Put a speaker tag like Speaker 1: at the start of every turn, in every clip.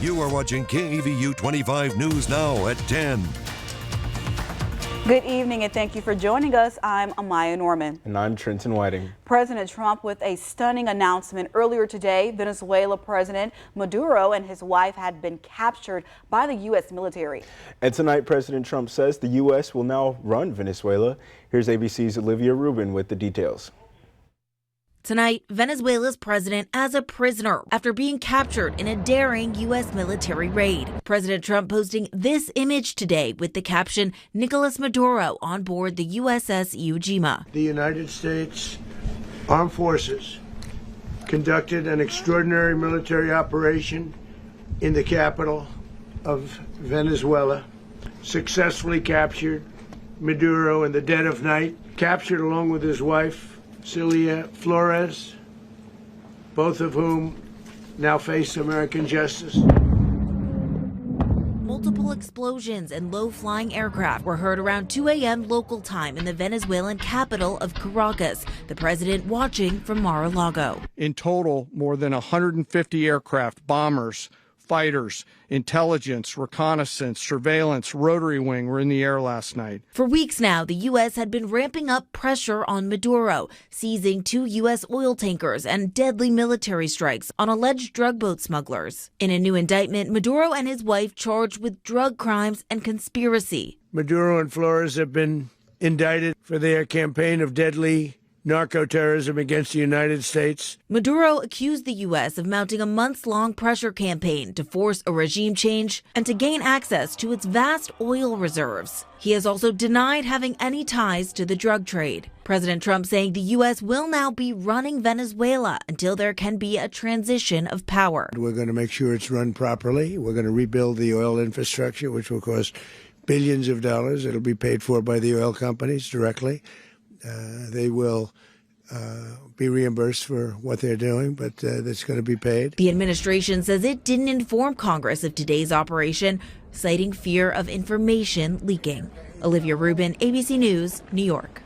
Speaker 1: You are watching KEVU 25 News Now at 10.
Speaker 2: Good evening and thank you for joining us. I'm Amaya Norman.
Speaker 3: And I'm Trenton Whiting.
Speaker 2: President Trump with a stunning announcement earlier today. Venezuela President Maduro and his wife had been captured by the U.S. military.
Speaker 3: And tonight, President Trump says the U.S. will now run Venezuela. Here's ABC's Olivia Rubin with the details.
Speaker 4: Tonight, Venezuela's president as a prisoner after being captured in a daring U.S. military raid. President Trump posting this image today with the caption, Nicolas Maduro on board the USS Iwo Jima.
Speaker 5: The United States Armed Forces conducted an extraordinary military operation in the capital of Venezuela, successfully captured Maduro in the dead of night, captured along with his wife, Celia Flores, both of whom now face American justice.
Speaker 4: Multiple explosions and low-flying aircraft were heard around 2 a.m. local time in the Venezuelan capital of Caracas, the president watching from Mar-a-Lago.
Speaker 6: In total, more than 150 aircraft, bombers, fighters, intelligence, reconnaissance, surveillance, rotary wing were in the air last night.
Speaker 4: For weeks now, the U.S. had been ramping up pressure on Maduro, seizing 2 U.S. oil tankers and deadly military strikes on alleged drug boat smugglers. In a new indictment, Maduro and his wife charged with drug crimes and conspiracy.
Speaker 5: Maduro and Flores have been indicted for their campaign of deadly narco-terrorism against the United States.
Speaker 4: Maduro accused the U.S. of mounting a months-long pressure campaign to force a regime change and to gain access to its vast oil reserves. He has also denied having any ties to the drug trade. President Trump saying the U.S. will now be running Venezuela until there can be a transition of power.
Speaker 5: We're going to make sure it's run properly. We're going to rebuild the oil infrastructure, which will cost billions of dollars. It'll be paid for by the oil companies directly. They will be reimbursed for what they're doing, but that's going to be paid.
Speaker 4: The administration says it didn't inform Congress of today's operation, citing fear of information leaking. Olivia Rubin, ABC News, New York.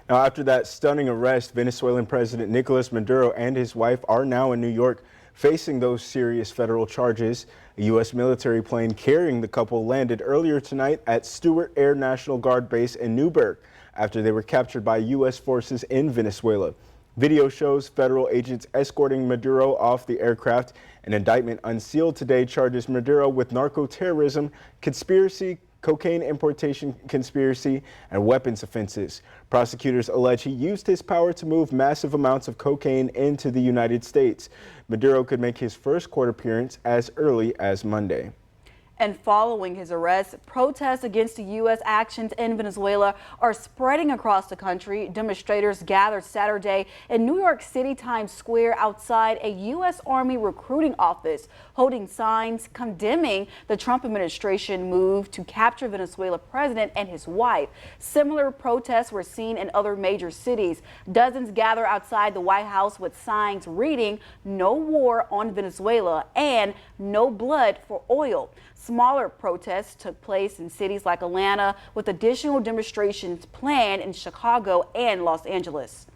Speaker 3: Now, after that stunning arrest, Venezuelan President Nicolas Maduro and his wife are now in New York facing those serious federal charges. A U.S. military plane carrying the couple landed earlier tonight at Stewart Air National Guard Base in Newburgh, after they were captured by U.S. forces in Venezuela. Video shows federal agents escorting Maduro off the aircraft. An indictment unsealed today charges Maduro with narco-terrorism, conspiracy, cocaine importation conspiracy, and weapons offenses. Prosecutors allege he used his power to move massive amounts of cocaine into the United States. Maduro could make his first court appearance as early as Monday.
Speaker 2: And following his arrest, protests against the U.S. actions in Venezuela are spreading across the country. Demonstrators gathered Saturday in New York City Times Square outside a U.S. Army recruiting office, holding signs condemning the Trump administration move to capture Venezuela president and his wife. Similar protests were seen in other major cities. Dozens gather outside the White House with signs reading "No war on Venezuela" and "No blood for oil." Smaller protests took place in cities like Atlanta, with additional demonstrations planned in Chicago and Los Angeles.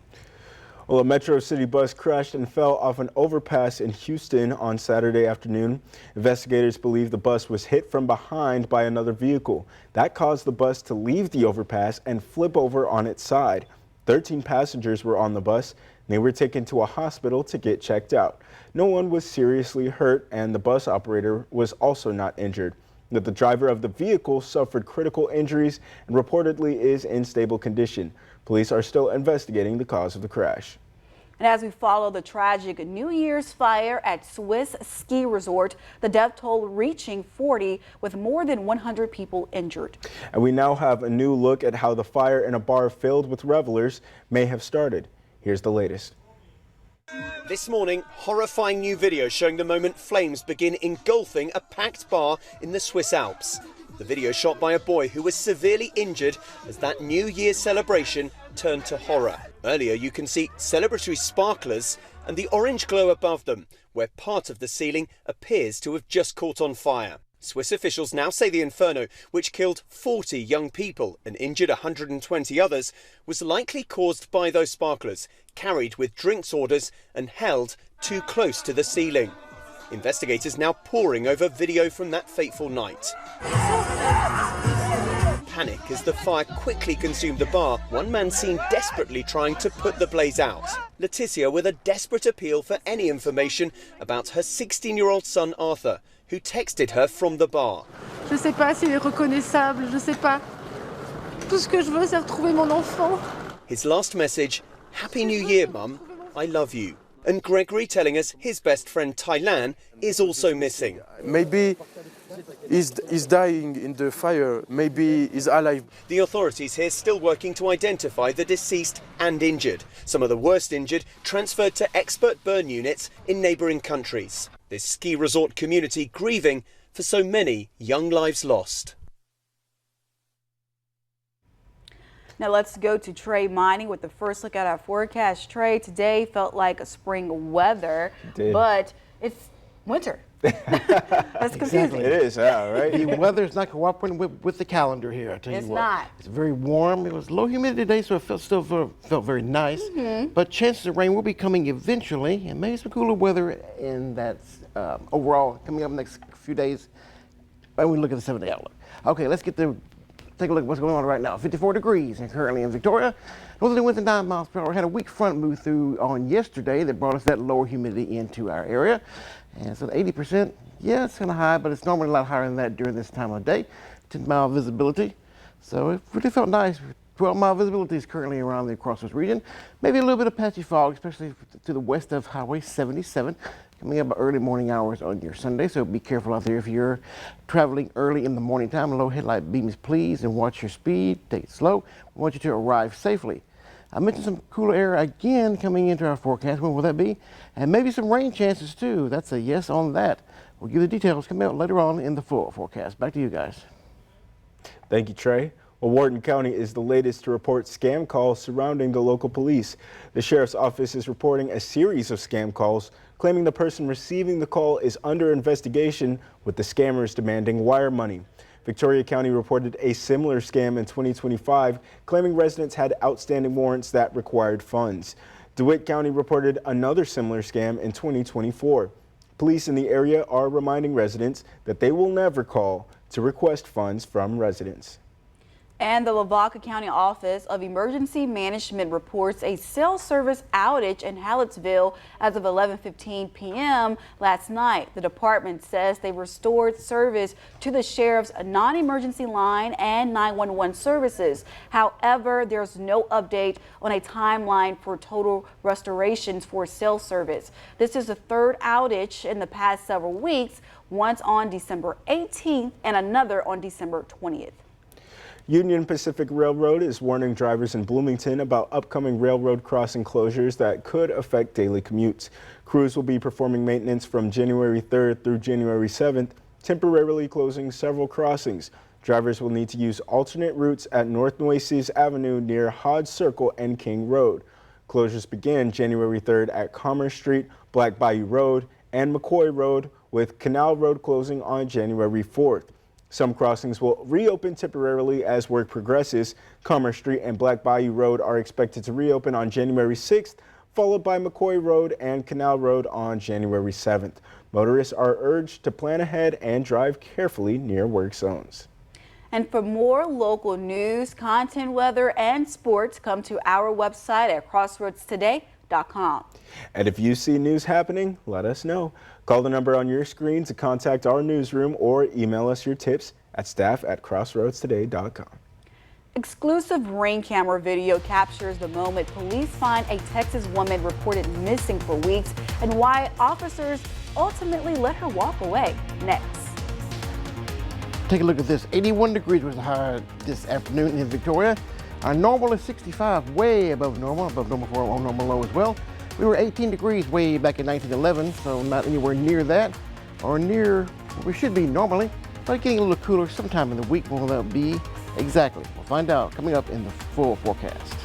Speaker 3: Well, a Metro City bus crashed and fell off an overpass in Houston on Saturday afternoon. Investigators believe the bus was hit from behind by another vehicle. That caused the bus to leave the overpass and flip over on its side. 13 passengers were on the bus. They were taken to a hospital to get checked out. No one was seriously hurt, and the bus operator was also not injured. The driver of the vehicle suffered critical injuries and reportedly is in stable condition. Police are still investigating the cause of the crash.
Speaker 2: And as we follow the tragic New Year's fire at Swiss ski resort, the death toll reaching 40 with more than 100 people injured.
Speaker 3: And we now have a new look at how the fire in a bar filled with revelers may have started. Here's the latest.
Speaker 7: This morning, horrifying new video showing the moment flames begin engulfing a packed bar in the Swiss Alps. The video shot by a boy who was severely injured as that New Year's celebration turned to horror. Earlier, you can see celebratory sparklers and the orange glow above them, where part of the ceiling appears to have just caught on fire. Swiss officials now say the inferno, which killed 40 young people and injured 120 others, was likely caused by those sparklers, carried with drinks orders and held too close to the ceiling. Investigators now poring over video from that fateful night. Panic as the fire quickly consumed the bar, one man seen desperately trying to put the blaze out. Leticia with a desperate appeal for any information about her 16-year-old son Arthur, who texted her from the bar.
Speaker 8: Je sais pas s'il est reconnaissable, je sais pas. Tout ce que je veux, c'est retrouver mon enfant.
Speaker 7: His last message, Happy New Year, Mum, I love you. And Gregory telling us his best friend Thailand is also missing.
Speaker 9: Maybe he's dying in the fire, maybe he's alive.
Speaker 7: The authorities here still working to identify the deceased and injured. Some of the worst injured transferred to expert burn units in neighbouring countries. This ski resort community grieving for so many young lives lost.
Speaker 2: Now let's go to Trey Mining with the first look at our forecast. Trey, today felt like a spring weather, but it's winter. That's confusing.
Speaker 3: It is, right?
Speaker 10: The weather's not cooperating with the calendar here, I tell you what.
Speaker 2: It's not.
Speaker 10: It's very warm. It was low humidity today, so it still felt very nice. But chances of rain will be coming eventually, and maybe some cooler weather in that overall coming up next few days when we look at the 7-day outlook. Okay, let's take a look at what's going on right now. 54 degrees and currently in Victoria. Northerly winds at 9 miles per hour. Had a weak front move through on yesterday that brought us that lower humidity into our area. And so 80%, yeah, it's kind of high, but it's normally a lot higher than that during this time of day. 10-mile visibility. So it really felt nice. 12-mile visibility is currently around the Crossroads region. Maybe a little bit of patchy fog, especially to the west of Highway 77. Coming up early morning hours on your Sunday, so be careful out there if you're traveling early in the morning time. Low headlight beams, please, and watch your speed. Take it slow. We want you to arrive safely. I mentioned some cooler air again coming into our forecast. When will that be? And maybe some rain chances too. That's a yes on that. We'll give the details coming out later on in the full forecast. Back to you guys.
Speaker 3: Thank you, Trey. Well, Wharton County is the latest to report scam calls surrounding the local police. The sheriff's office is reporting a series of scam calls, claiming the person receiving the call is under investigation, with the scammers demanding wire money. Victoria County reported a similar scam in 2025, claiming residents had outstanding warrants that required funds. DeWitt County reported another similar scam in 2024. Police in the area are reminding residents that they will never call to request funds from residents.
Speaker 2: And the Lavaca County Office of Emergency Management reports a cell service outage in Hallettsville as of 11:15 p.m. last night. The department says they restored service to the sheriff's non-emergency line and 911 services. However, there's no update on a timeline for total restorations for cell service. This is the third outage in the past several weeks, once on December 18th and another on December 20th.
Speaker 3: Union Pacific Railroad is warning drivers in Bloomington about upcoming railroad crossing closures that could affect daily commutes. Crews will be performing maintenance from January 3rd through January 7th, temporarily closing several crossings. Drivers will need to use alternate routes at North Nueces Avenue near Hodge Circle and King Road. Closures begin January 3rd at Commerce Street, Black Bayou Road, and McCoy Road, with Canal Road closing on January 4th. Some crossings will reopen temporarily as work progresses. Commerce Street and Black Bayou Road are expected to reopen on January 6th, followed by McCoy Road and Canal Road on January 7th. Motorists are urged to plan ahead and drive carefully near work zones.
Speaker 2: And for more local news, content, weather, and sports, come to our website at crossroadstoday.com.
Speaker 3: And if you see news happening, let us know. Call the number on your screen to contact our newsroom or email us your tips at staff@crossroadstoday.com.
Speaker 2: Exclusive ring camera video captures the moment police find a Texas woman reported missing for weeks and why officers ultimately let her walk away. Next.
Speaker 10: Take a look at this. 81 degrees was the high this afternoon in Victoria. Our normal is 65, way above normal for our normal low as well. We were 18 degrees way back in 1911, so not anywhere near that or near where we should be normally, but getting a little cooler sometime in the week. Will that be exactly? We'll find out coming up in the full forecast.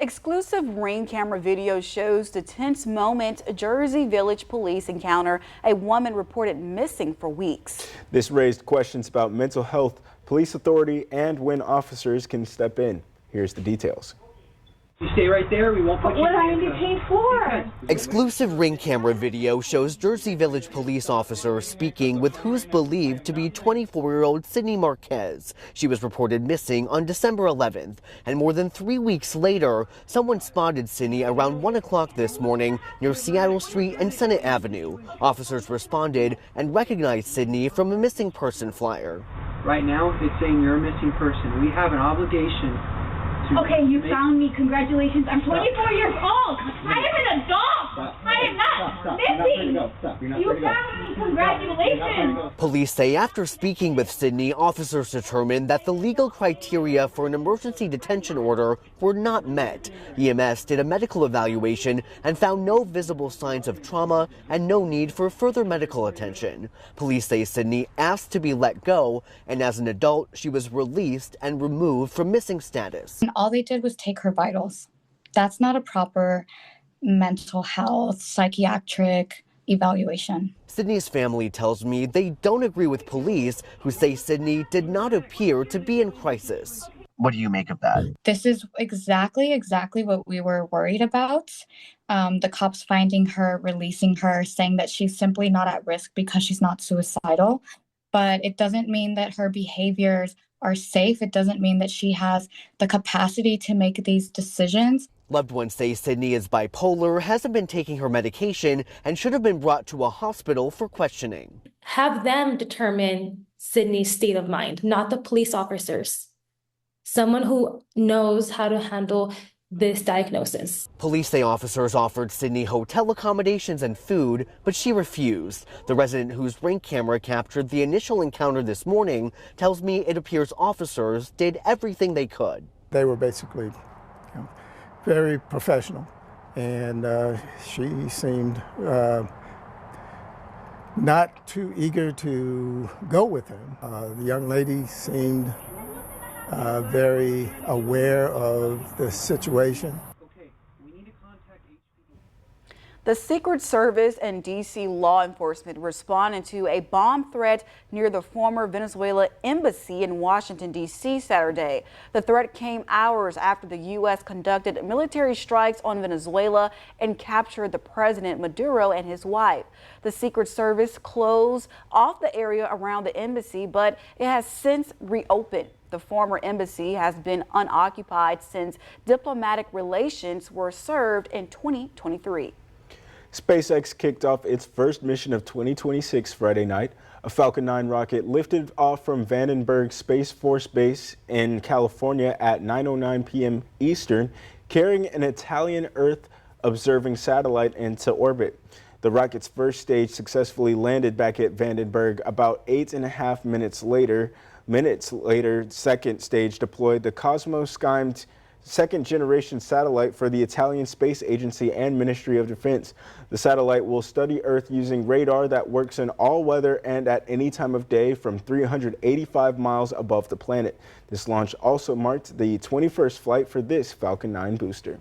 Speaker 2: Exclusive ring camera video shows the tense moment Jersey Village police encounter a woman reported missing for weeks.
Speaker 3: This raised questions about mental health, police authority, and when officers can step in. Here's the details.
Speaker 11: You stay right there, we won't put you in.
Speaker 12: What are you paid for?
Speaker 13: Exclusive ring camera video shows Jersey Village police officers speaking with who's believed to be 24-year-old Sydney Marquez. She was reported missing on December 11th, and more than 3 weeks later, someone spotted Sydney around 1 o'clock this morning near Seattle Street and Senate Avenue. Officers responded and recognized Sydney from a missing person flyer.
Speaker 11: Right now, it's saying you're a missing person. We have an obligation.
Speaker 12: Okay, you found me. Congratulations. I'm 24 years old. I am an adult. I am not missing. You found me. Congratulations.
Speaker 13: Police say after speaking with Sydney, officers determined that the legal criteria for an emergency detention order were not met. EMS did a medical evaluation and found no visible signs of trauma and no need for further medical attention. Police say Sydney asked to be let go, and as an adult, she was released and removed from missing status.
Speaker 14: All they did was take her vitals. That's not a proper mental health, psychiatric evaluation.
Speaker 13: Sydney's family tells me they don't agree with police who say Sydney did not appear to be in crisis. What do you make of that?
Speaker 14: This is exactly what we were worried about. The cops finding her, releasing her, saying that she's simply not at risk because she's not suicidal. But it doesn't mean that her behaviors are safe. It doesn't mean that she has the capacity to make these decisions.
Speaker 13: Loved ones say Sydney is bipolar, hasn't been taking her medication, and should have been brought to a hospital for questioning.
Speaker 15: Have them determine Sydney's state of mind, not the police officers. Someone who knows how to handle this diagnosis.
Speaker 13: Police say officers offered Sydney hotel accommodations and food, but she refused. The resident whose ring camera captured the initial encounter this morning tells me it appears officers did everything they could.
Speaker 16: They were basically very professional, and she seemed not too eager to go with him. The young lady seemed very aware of the situation.
Speaker 2: The Secret Service and D.C. law enforcement responded to a bomb threat near the former Venezuela embassy in Washington, D.C. Saturday. The threat came hours after the U.S. conducted military strikes on Venezuela and captured the president Maduro and his wife. The Secret Service closed off the area around the embassy, but it has since reopened. The former embassy has been unoccupied since diplomatic relations were served in 2023.
Speaker 3: SpaceX kicked off its first mission of 2026 Friday night. A Falcon 9 rocket lifted off from Vandenberg Space Force Base in California at 9:09 p.m. Eastern, carrying an Italian Earth observing satellite into orbit. The rocket's first stage successfully landed back at Vandenberg about 8.5 minutes later. Second stage deployed the Cosmos-Skymed second-generation satellite for the Italian Space Agency and Ministry of Defense. The satellite will study Earth using radar that works in all weather and at any time of day from 385 miles above the planet. This launch also marked the 21st flight for this Falcon 9 booster.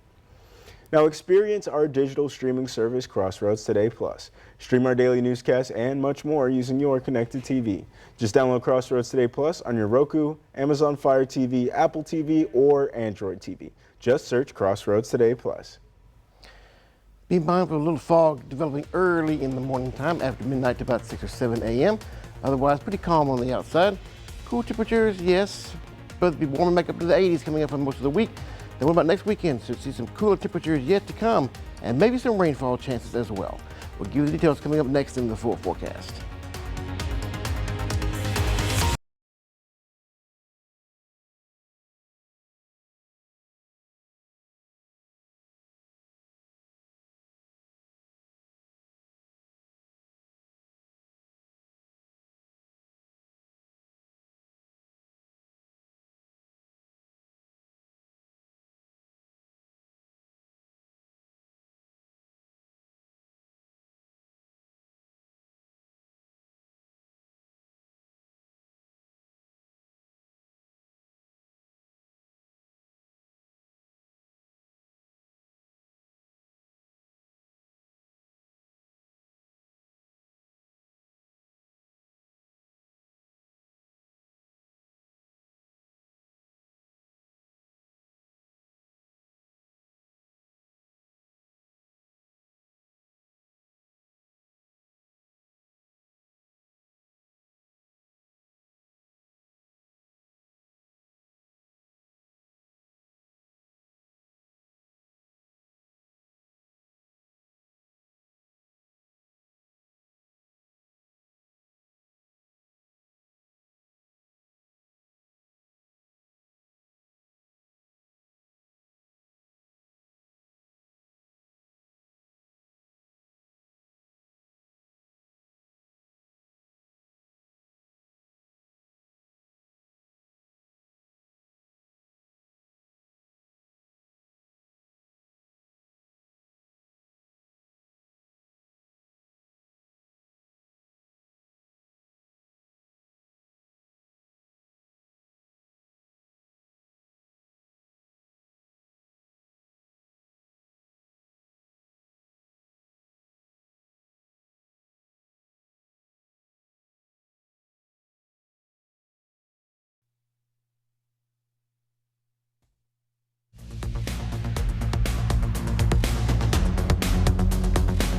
Speaker 3: Now experience our digital streaming service, Crossroads Today Plus. Stream our daily newscasts and much more using your connected TV. Just download Crossroads Today Plus on your Roku, Amazon Fire TV, Apple TV, or Android TV. Just search Crossroads Today Plus.
Speaker 10: Be mindful of a little fog developing early in the morning time after midnight to about 6 or 7 a.m. Otherwise, pretty calm on the outside. Cool temperatures, yes, but it'll be warmer back up to the 80s coming up for most of the week. Then what about next weekend? So see some cooler temperatures yet to come and maybe some rainfall chances as well. We'll give you the details coming up next in the full forecast.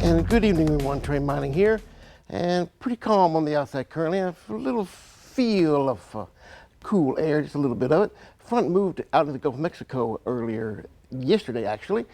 Speaker 10: And good evening, everyone. Trey Mining here, and pretty calm on the outside currently. I have a little feel of cool air, just a little bit of it. Front moved out of the Gulf of Mexico earlier yesterday, actually.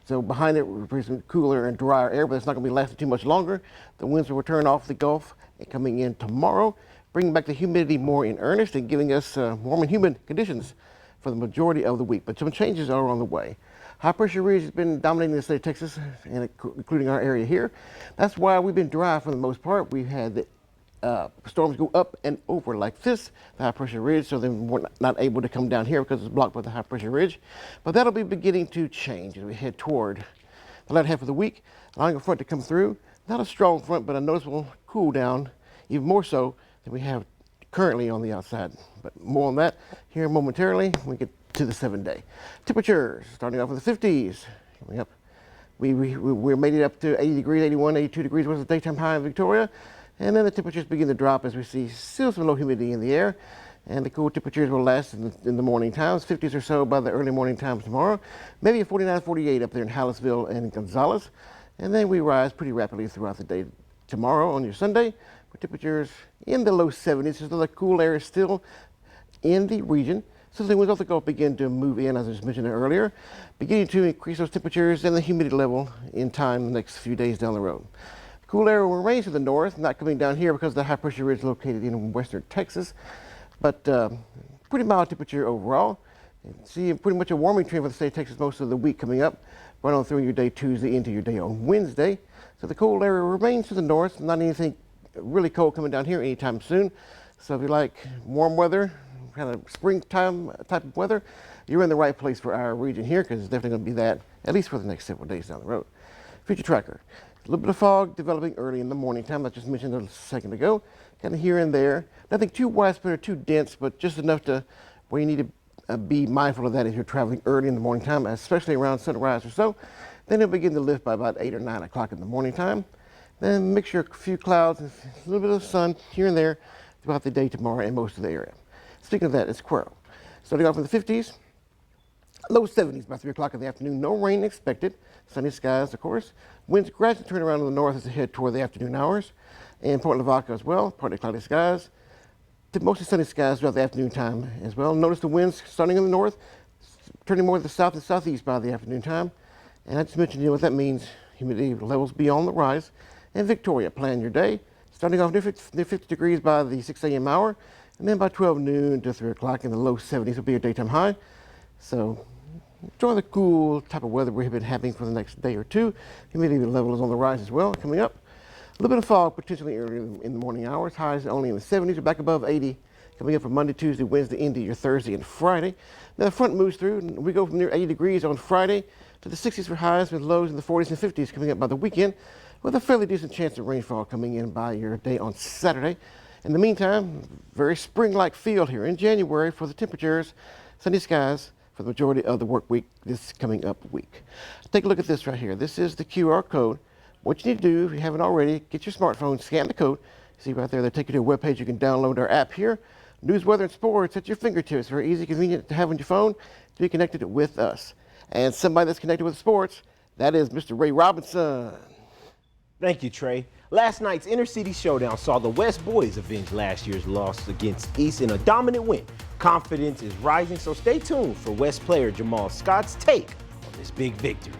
Speaker 10: So behind it, we're some cooler and drier air, but it's not going to be lasting too much longer. The winds will return off the Gulf and coming in tomorrow, bringing back the humidity more in earnest and giving us warm and humid conditions for the majority of the week. But some changes are on the way. High pressure ridge has been dominating the state of Texas, and including our area here. That's why we've been dry for the most part. We've had the storms go up and over like this, the high pressure ridge, so then we're not able to come down here because it's blocked by the high pressure ridge. But that'll be beginning to change as we head toward the latter half of the week, allowing a front to come through. Not a strong front, but a noticeable cool down, even more so than we have currently on the outside. But more on that here momentarily when we get to the 7-day. Temperatures starting off with the 50s, coming up. We made it up to 80 degrees, 81, 82 degrees was the daytime high in Victoria. And then the temperatures begin to drop as we see still some low humidity in the air. And the cool temperatures will last in the morning times, 50s or so by the early morning times tomorrow. Maybe a 49, 48 up there in Hallettsville and Gonzales. And then we rise pretty rapidly throughout the day tomorrow on your Sunday, with temperatures in the low 70s. So the cool air is still in the region. So the winds off the Gulf begin to move in, as I just mentioned earlier, beginning to increase those temperatures and the humidity level in time the next few days down the road. Cool air will remain to the north, not coming down here because the high pressure ridge is located in western Texas, but pretty mild temperature overall. See pretty much a warming trend for the state of Texas most of the week coming up, right on through your day Tuesday into your day on Wednesday. So the cold air remains to the north, not anything really cold coming down here anytime soon. So if you like warm weather, kind of springtime type of weather, you're in the right place for our region here because it's definitely going to be that at least for the next several days down the road. Future tracker. A little bit of fog developing early in the morning time, I just mentioned a second ago, kind of here and there. Nothing too widespread or too dense, but just enough to where you need to be mindful of that if you're traveling early in the morning time, especially around sunrise or so. Then it'll begin to lift by about 8 or 9 o'clock in the morning time. Then mixture of a few clouds and a little bit of sun here and there throughout the day tomorrow in most of the area. Speaking of that, it's Quirrell. Starting off in the 50s, low 70s by 3 o'clock in the afternoon. No rain expected. Sunny skies, of course. Winds gradually turn around to the north as they head toward the afternoon hours. And Port Lavaca as well, partly cloudy skies. Mostly sunny skies throughout the afternoon time as well. Notice the winds starting in the north, turning more to the south and southeast by the afternoon time. And I just mentioned what that means. Humidity levels be on the rise. And Victoria, plan your day. Starting off near 50 degrees by the 6 a.m. hour. And then by 12 noon to 3 o'clock in the low 70s will be your daytime high. So enjoy the cool type of weather we've been having for the next day or two. Humidity level is on the rise as well, coming up. A little bit of fog potentially early in the morning hours. Highs only in the 70s. We're back above 80 coming up for Monday, Tuesday, Wednesday, into your Thursday and Friday. Now the front moves through and we go from near 80 degrees on Friday to the 60s for highs with lows in the 40s and 50s coming up by the weekend with a fairly decent chance of rainfall coming in by your day on Saturday. In the meantime, very spring-like feel here in January for the temperatures, sunny skies for the majority of the work week this coming up week. Take a look at this right here. This is the QR code. What you need to do, if you haven't already, get your smartphone, scan the code. See right there, they take you to a web page. You can download our app here. News, weather, and sports at your fingertips. Very easy, convenient to have on your phone to be connected with us. And somebody that's connected with sports, that is Mr. Ray Robinson.
Speaker 17: Thank you, Trey. Last night's Inner City Showdown saw the West Boys avenge last year's loss against East in a dominant win. Confidence is rising, so stay tuned for West player Jamal Scott's take on this big victory.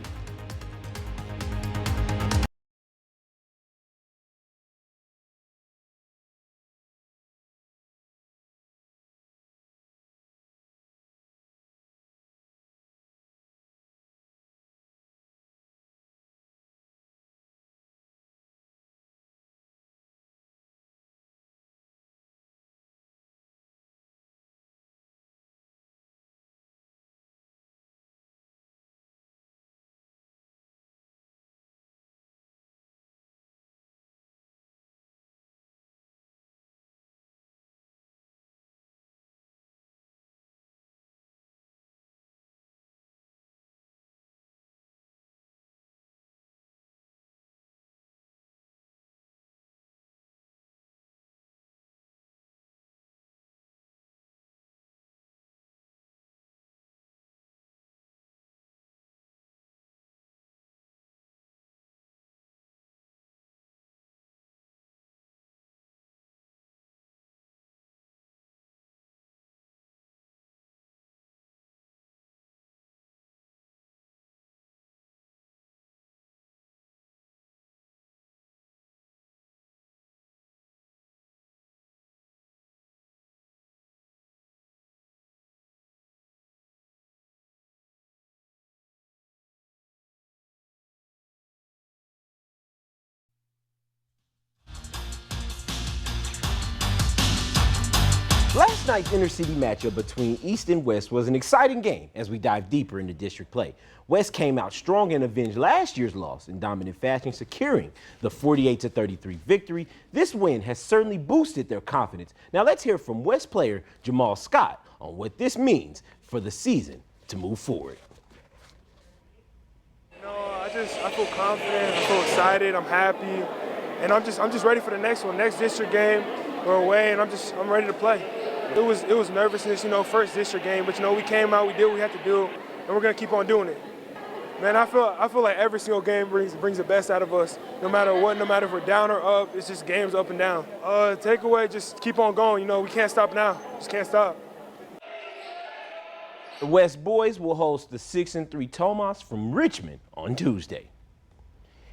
Speaker 17: Last night's inter-city matchup between East and West was an exciting game as we dive deeper into district play. West came out strong and avenged last year's loss in dominant fashion, securing the 48-33 victory. This win has certainly boosted their confidence. Now let's hear from West player Jamal Scott on what this means for the season to move forward.
Speaker 18: I feel confident, I feel excited, I'm happy, and I'm just ready for the next one. Next district game, we're away, and I'm ready to play. It was nervousness, first district game, but we came out, we did what we had to do, and we're gonna keep on doing it. Man, I feel like every single game brings the best out of us, no matter what, no matter if we're down or up. It's just games up and down. Takeaway, just keep on going. We can't stop now. Just can't stop.
Speaker 17: The West boys will host the 6-3 Tomas from Richmond on Tuesday.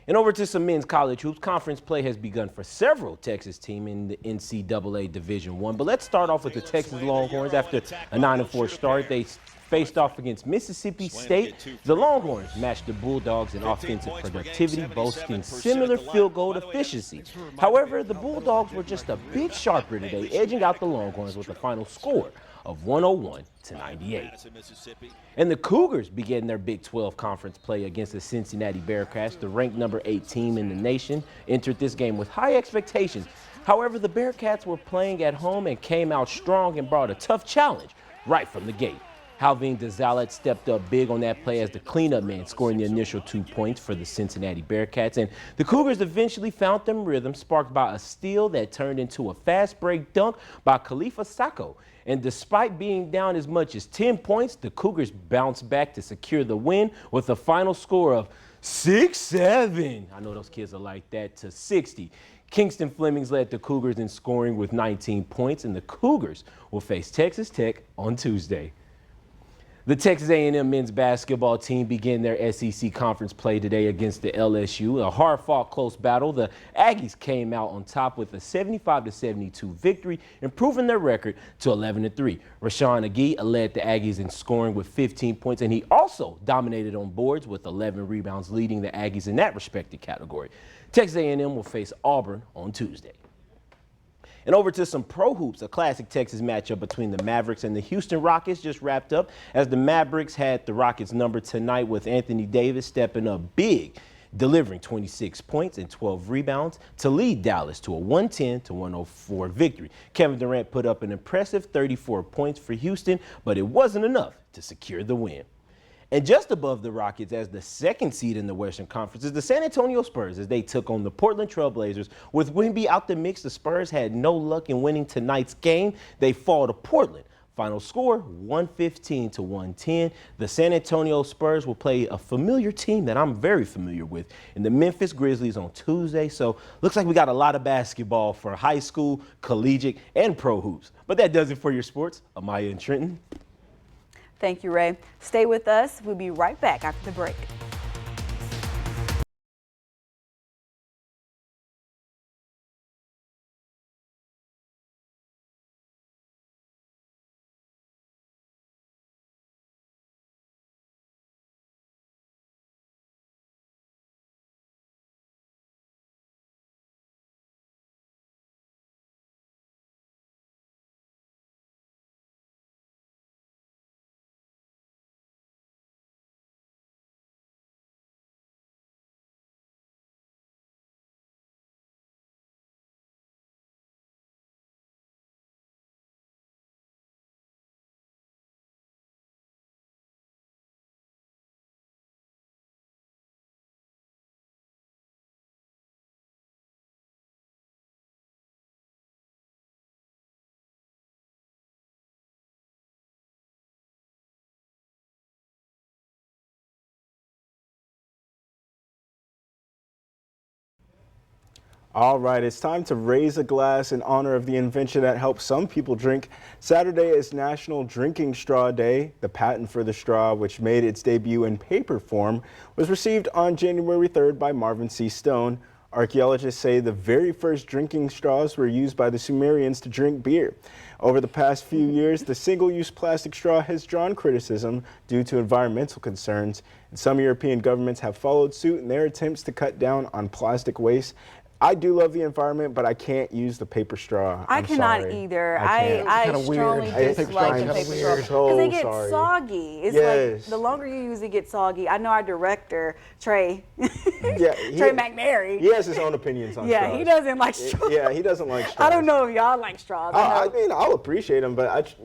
Speaker 17: And over to some men's college hoops. Conference play has begun for several Texas teams in the NCAA Division I. But let's start off with the Texas Longhorns. After a 9-4 start, they faced off against Mississippi State. The Longhorns matched the Bulldogs in offensive productivity, boasting similar field goal efficiency. However, the Bulldogs were just a bit sharper today, edging out the Longhorns with a final score of 101-98. And the Cougars began their Big 12 conference play against the Cincinnati Bearcats. The ranked number 8 team in the nation entered this game with high expectations. However, the Bearcats were playing at home and came out strong and brought a tough challenge right from the gate. Halvin DeZalet stepped up big on that play as the cleanup man, scoring the initial 2 points for the Cincinnati Bearcats. And the Cougars eventually found them rhythm, sparked by a steal that turned into a fast break dunk by Khalifa Sacco. And despite being down as much as 10 points, the Cougars bounced back to secure the win with a final score of 6-7. I know those kids are like that, to 60. Kingston Flemings led the Cougars in scoring with 19 points, and the Cougars will face Texas Tech on Tuesday. The Texas A&M men's basketball team began their SEC conference play today against the LSU. A hard-fought close battle. The Aggies came out on top with a 75-72 victory, improving their record to 11-3. Rashawn Agee led the Aggies in scoring with 15 points, and he also dominated on boards with 11 rebounds, leading the Aggies in that respective category. Texas A&M will face Auburn on Tuesday. And over to some pro hoops. A classic Texas matchup between the Mavericks and the Houston Rockets just wrapped up as the Mavericks had the Rockets number tonight with Anthony Davis stepping up big, delivering 26 points and 12 rebounds to lead Dallas to a 110-104 victory. Kevin Durant put up an impressive 34 points for Houston, but it wasn't enough to secure the win. And just above the Rockets as the second seed in the Western Conference is the San Antonio Spurs as they took on the Portland Trail Blazers. With Wemby out the mix, the Spurs had no luck in winning tonight's game. They fall to Portland. Final score, 115-110. The San Antonio Spurs will play a familiar team that I'm very familiar with in the Memphis Grizzlies on Tuesday. So looks like we got a lot of basketball for high school, collegiate, and pro hoops. But that does it for your sports. Amaya and Trenton.
Speaker 2: Thank you, Ray. Stay with us. We'll be right back after the break.
Speaker 3: All right, it's time to raise a glass in honor of the invention that helps some people drink. Saturday is National Drinking Straw Day. The patent for the straw, which made its debut in paper form, was received on January 3rd by Marvin C. Stone. Archaeologists say the very first drinking straws were used by the Sumerians to drink beer. Over the past few years, the single-use plastic straw has drawn criticism due to environmental concerns, and some European governments have followed suit in their attempts to cut down on plastic waste. I do love the environment, but I can't use the paper straw.
Speaker 2: I
Speaker 3: I'm
Speaker 2: cannot
Speaker 3: sorry.
Speaker 2: either.
Speaker 3: can't.
Speaker 2: I
Speaker 10: kinda weird.
Speaker 2: strongly
Speaker 3: It's
Speaker 2: dislike the
Speaker 3: kinda
Speaker 2: paper
Speaker 3: weird.
Speaker 2: straw because they get
Speaker 3: Sorry.
Speaker 2: soggy. It's
Speaker 3: Yes.
Speaker 2: like the longer you use it, gets soggy. I know our director, Trey,
Speaker 3: Yeah,
Speaker 2: Trey McNary.
Speaker 3: He has his own opinions on
Speaker 2: Yeah,
Speaker 3: straws.
Speaker 2: he doesn't like straws.
Speaker 3: Yeah, he doesn't like straws.
Speaker 2: I don't know if y'all like straws.
Speaker 3: I mean, I'll appreciate them, but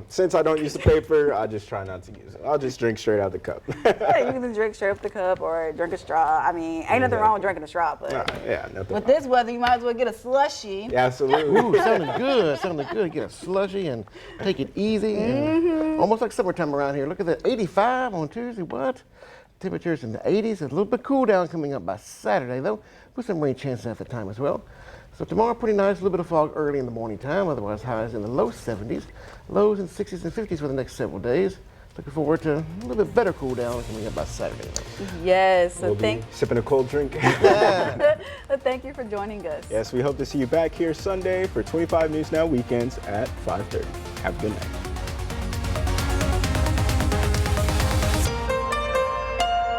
Speaker 3: since I don't use the paper, I just try not to use it. I'll just drink straight out the cup.
Speaker 2: Yeah, you can drink straight up the cup or drink a straw. I mean, ain't nothing wrong with drinking a straw, but
Speaker 3: Yeah, nothing.
Speaker 2: with this weather, you might as well get a slushy.
Speaker 3: Yeah, absolutely.
Speaker 10: Ooh, sounding good. Sounding good. Get a slushy and take it easy. And almost like summertime around here. Look at that, 85 on Tuesday. What? Temperatures in the 80s. A little bit cool down coming up by Saturday, though, with some rain chances at the time as well. So tomorrow, pretty nice. A little bit of fog early in the morning time. Otherwise, highs in the low 70s, lows in 60s and 50s for the next several days. Looking forward to a little bit better cool down coming up by Saturday.
Speaker 2: Yes.
Speaker 3: We'll be sipping a cold drink.
Speaker 2: Thank you for joining us.
Speaker 3: Yes, we hope to see you back here Sunday for 25 News Now weekends at 5:30. Have a good night.